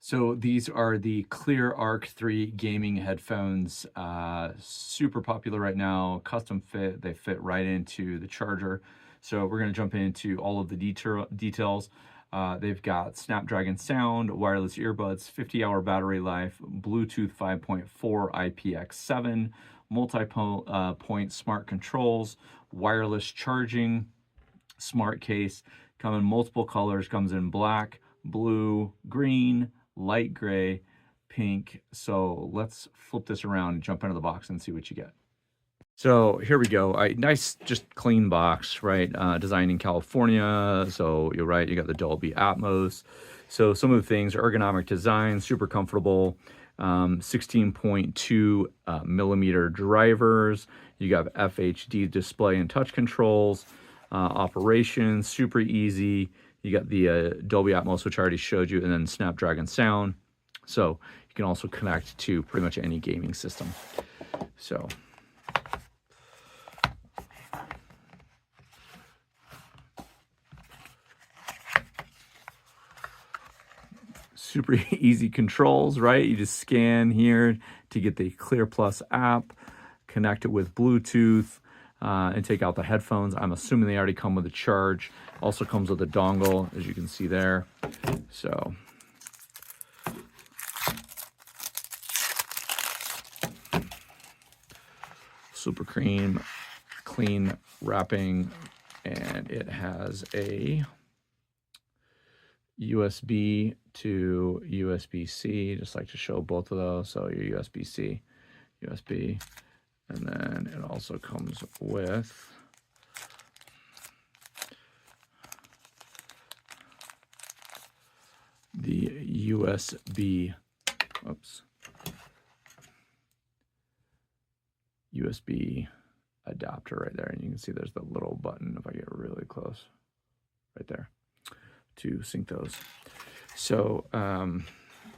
So these are the Cleer ARC 3 gaming headphones, super popular right now, custom fit, they fit right into the charger. So we're gonna jump into all of the details. They've got Snapdragon sound, wireless earbuds, 50-hour battery life, Bluetooth 5.4 IPX7, multi-point smart controls, wireless charging, smart case, come in multiple colors, comes in black, blue, green, light gray, pink. So let's flip this around and jump into the box and see what you get. So here we go. Nice, just clean box, right? Designed in California. So you're right, you got the Dolby Atmos. So some of the things are ergonomic design, super comfortable. 16.2 millimeter drivers. You got FHD display and touch controls. Operations, super easy. You got the Dolby Atmos, which I already showed you, and then Snapdragon sound. So you can also connect to pretty much any gaming system. So super easy controls, right? You just scan here to get the Cleer Plus app, connect it with Bluetooth, and take out the headphones. I'm assuming they already come with a charge. Also comes with a dongle, as you can see there. So super clean wrapping, and it has a USB to USB-C. Just like to show both of those. So your USB-C, USB, and then it also comes with the USB, USB adapter right there. And you can see there's the little button, if I get really close, right there, to sync those. So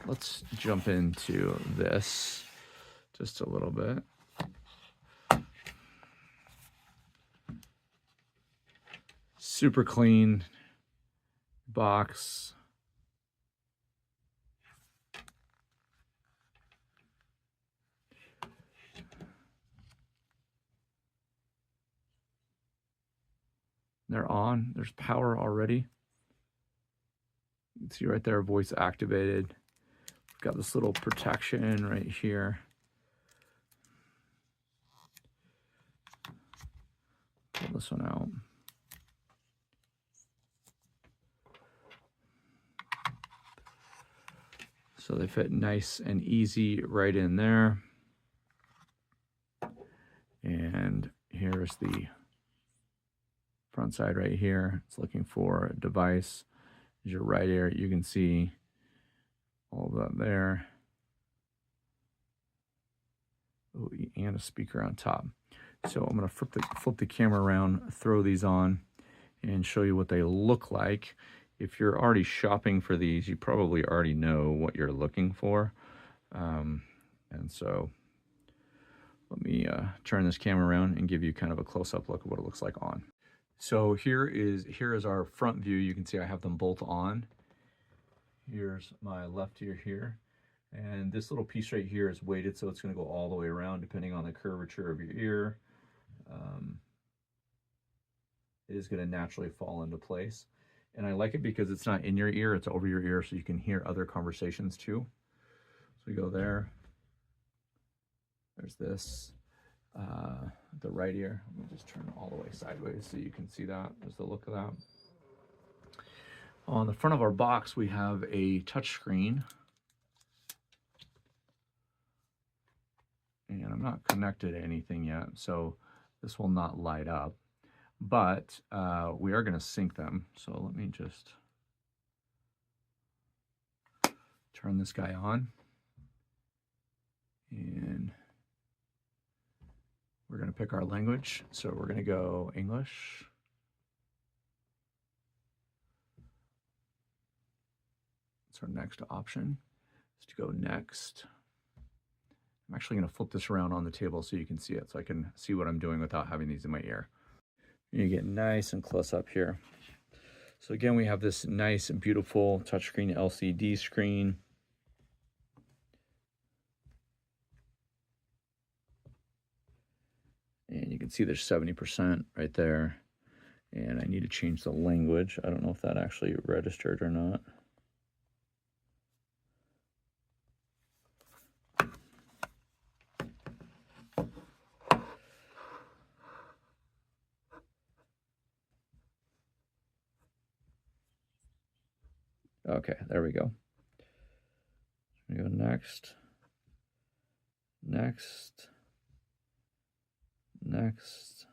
let's jump into this just a little bit. Super clean box. They're on. There's power already. You can see right there, voice activated. We've got this little protection right here. Pull this one out. So they fit nice and easy right in there. And here's the front side right here. It's looking for a device. Is your right ear. You can see all of that there. Oh, and a speaker on top. So I'm going to flip the camera around, throw these on, and show you what they look like. If you're already shopping for these, you probably already know what you're looking for. And so let me turn this camera around and give you kind of a close-up look at what it looks like on. So here is our front view. You can see I have them both on. Here's my left ear here. And this little piece right here is weighted, so it's going to go all the way around depending on the curvature of your ear. It is going to naturally fall into place. And I like it because it's not in your ear, it's over your ear, so you can hear other conversations too. So we go there. There's this. The right ear. Let me just turn all the way sideways so you can see that. There's the look of that. On the front of our box, we have a touch screen. And I'm not connected to anything yet, so this will not light up. But we are going to sync them. So let me just turn this guy on. And we're going to pick our language. So we're going to go English. That's our next option, is to go next. I'm actually going to flip this around on the table so you can see it, so I can see what I'm doing without having these in my ear. You get nice and close up here. So again, we have this nice and beautiful touchscreen LCD screen. can see there's 70% right there. And I need to change the language. I don't know if that actually registered or not. Okay, there we go. We go next, next, next.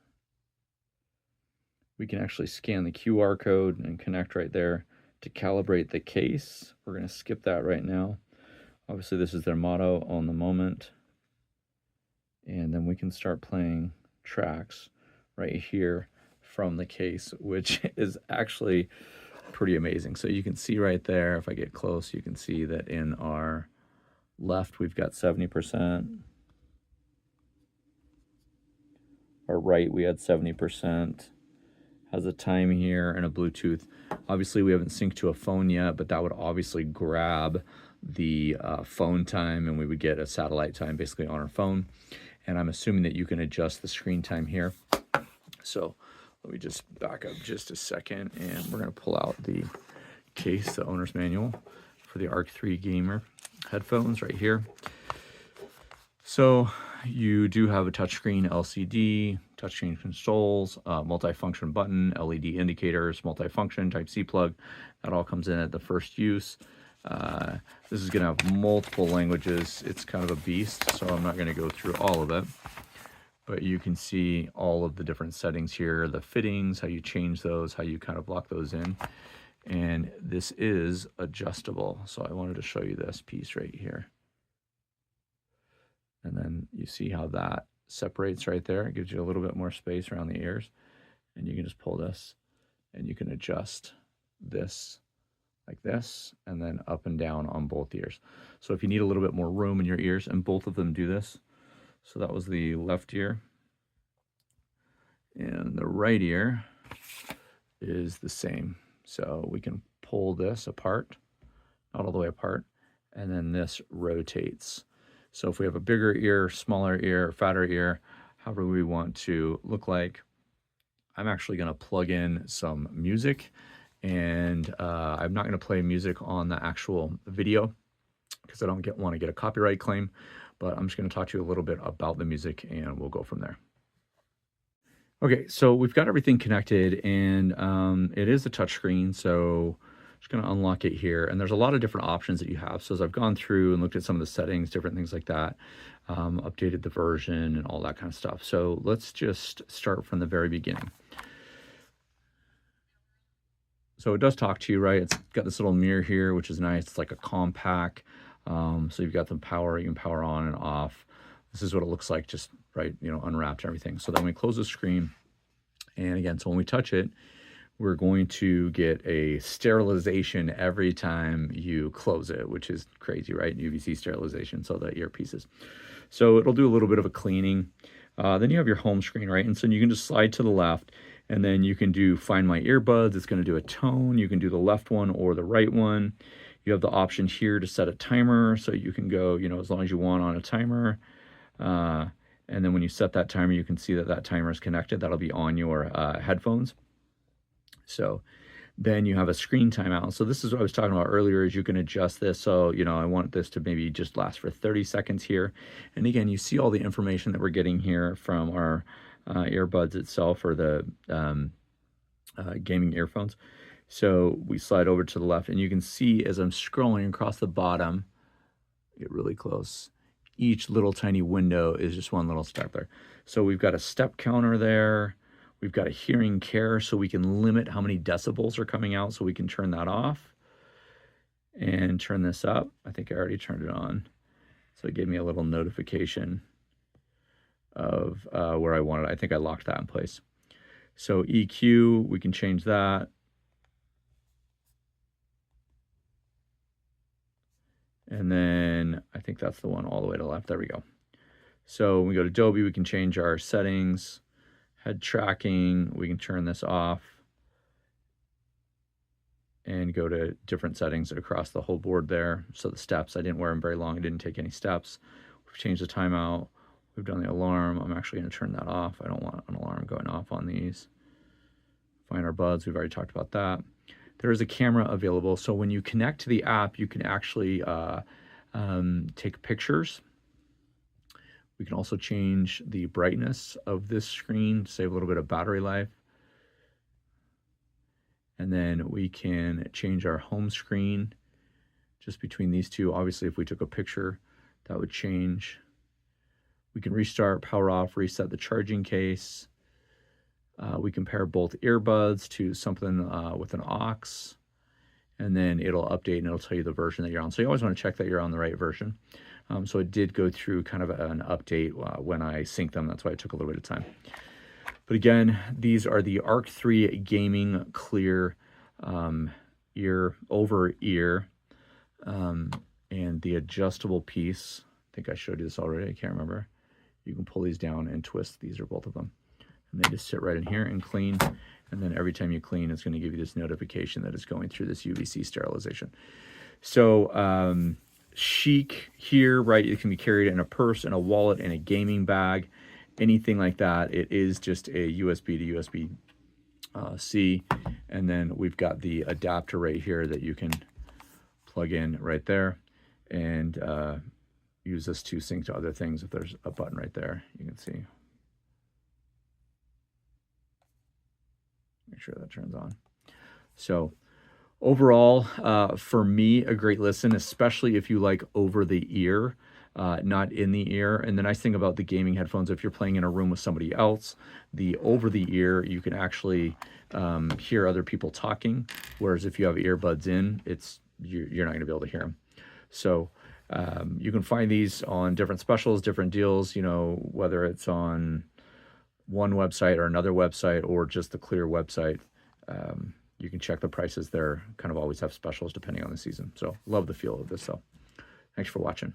We can actually scan the QR code and connect right there to calibrate the case. We're going to skip that right now. Obviously, this is their motto, on the moment. And then we can start playing tracks right here from the case, which is actually pretty amazing. So you can see right there, if I get close, you can see that in our left, we've got 70%. Our right, we had 70%. Has a time here and a Bluetooth. Obviously, we haven't synced to a phone yet, but that would obviously grab the phone time, and we would get a satellite time basically on our phone. And I'm assuming that you can adjust the screen time here. So let me just back up just a second, and we're going to pull out the case, the owner's manual for the ARC 3 Gamer headphones right here. So you do have a touchscreen LCD, touchscreen controls, multifunction button, LED indicators, multifunction, Type-C plug. That all comes in at the first use. This is going to have multiple languages. It's kind of a beast, so I'm not going to go through all of it. But you can see all of the different settings here, the fittings, how you change those, how you kind of lock those in. And this is adjustable. So I wanted to show you this piece right here. And then you see how that separates right there. It gives you a little bit more space around the ears. And you can just pull this and you can adjust this like this, and then up and down on both ears. So if you need a little bit more room in your ears, and both of them do this. So that was the left ear. And the right ear is the same. So we can pull this apart, not all the way apart, and then this rotates. So if we have a bigger ear, smaller ear, fatter ear, however we want to look like, I'm actually going to plug in some music, and I'm not going to play music on the actual video because I don't want to get a copyright claim, but I'm just going to talk to you a little bit about the music and we'll go from there. Okay, so we've got everything connected, and it is a touchscreen, so I'm just going to unlock it here. And there's a lot of different options that you have. So as I've gone through and looked at some of the settings, different things like that, updated the version and all that kind of stuff. So let's just start from the very beginning. So it does talk to you, right? It's got this little mirror here, which is nice. It's like a compact. So you've got the power, you can power on and off. This is what it looks like, just right, you know, unwrapped and everything. So then we close the screen. And again, so when we touch it, we're going to get a sterilization every time you close it, which is crazy, right? UVC sterilization, so the earpieces. So it'll do a little bit of a cleaning. Then you have your home screen, right? And so you can just slide to the left, and then you can do Find My Earbuds. It's going to do a tone. You can do the left one or the right one. You have the option here to set a timer, so you can go, you know, as long as you want on a timer. And then when you set that timer, you can see that that timer is connected. That'll be on your headphones. So then you have a screen timeout. So this is what I was talking about earlier, is you can adjust this. So, you know, I want this to maybe just last for 30 seconds here. And again, you see all the information that we're getting here from our earbuds itself, or the gaming earphones. So we slide over to the left, and you can see as I'm scrolling across the bottom, get really close, each little tiny window is just one little step there. So we've got a step counter there. We've got a hearing care, so we can limit how many decibels are coming out, so we can turn that off and turn this up. I think I already turned it on. So it gave me a little notification of where I wanted. I think I locked that in place. So EQ, we can change that. And then I think that's the one all the way to the left. There we go. So when we go to Dolby, we can change our settings. Head tracking, we can turn this off and go to different settings across the whole board there. So the steps, I didn't wear them very long. I didn't take any steps. We've changed the timeout. We've done the alarm. I'm actually going to turn that off. I don't want an alarm going off on these. Find our buds. We've already talked about that. There is a camera available. So when you connect to the app, you can actually take pictures. We can also change the brightness of this screen to save a little bit of battery life. And then we can change our home screen just between these two. Obviously, if we took a picture, that would change. We can restart, power off, reset the charging case. We can pair both earbuds to something with an aux, and then it'll update and it'll tell you the version that you're on. So you always want to check that you're on the right version. So it did go through kind of an update when I synced them. That's why it took a little bit of time. But again, these are the ARC 3 Gaming Cleer over-ear and the adjustable piece. I think I showed you this already. I can't remember. You can pull these down and twist. These are both of them. And they just sit right in here and clean. And then every time you clean, it's going to give you this notification that it's going through this UVC sterilization. So chic here, right? It can be carried in a purse, in a wallet, in a gaming bag, anything like that. It is just a USB to USB-C. And then we've got the adapter right here that you can plug in right there and use this to sync to other things. If there's a button right there, you can see. Make sure that turns on. So overall, for me, a great listen, especially if you like over the ear, not in the ear. And the nice thing about the gaming headphones, if you're playing in a room with somebody else, the over the ear, you can actually hear other people talking. Whereas if you have earbuds in, you're not going to be able to hear them. So you can find these on different specials, different deals, you know, whether it's on one website or another website or just the Cleer website. You can check the prices there. Kind of always have specials depending on the season. So love the feel of this. So thanks for watching.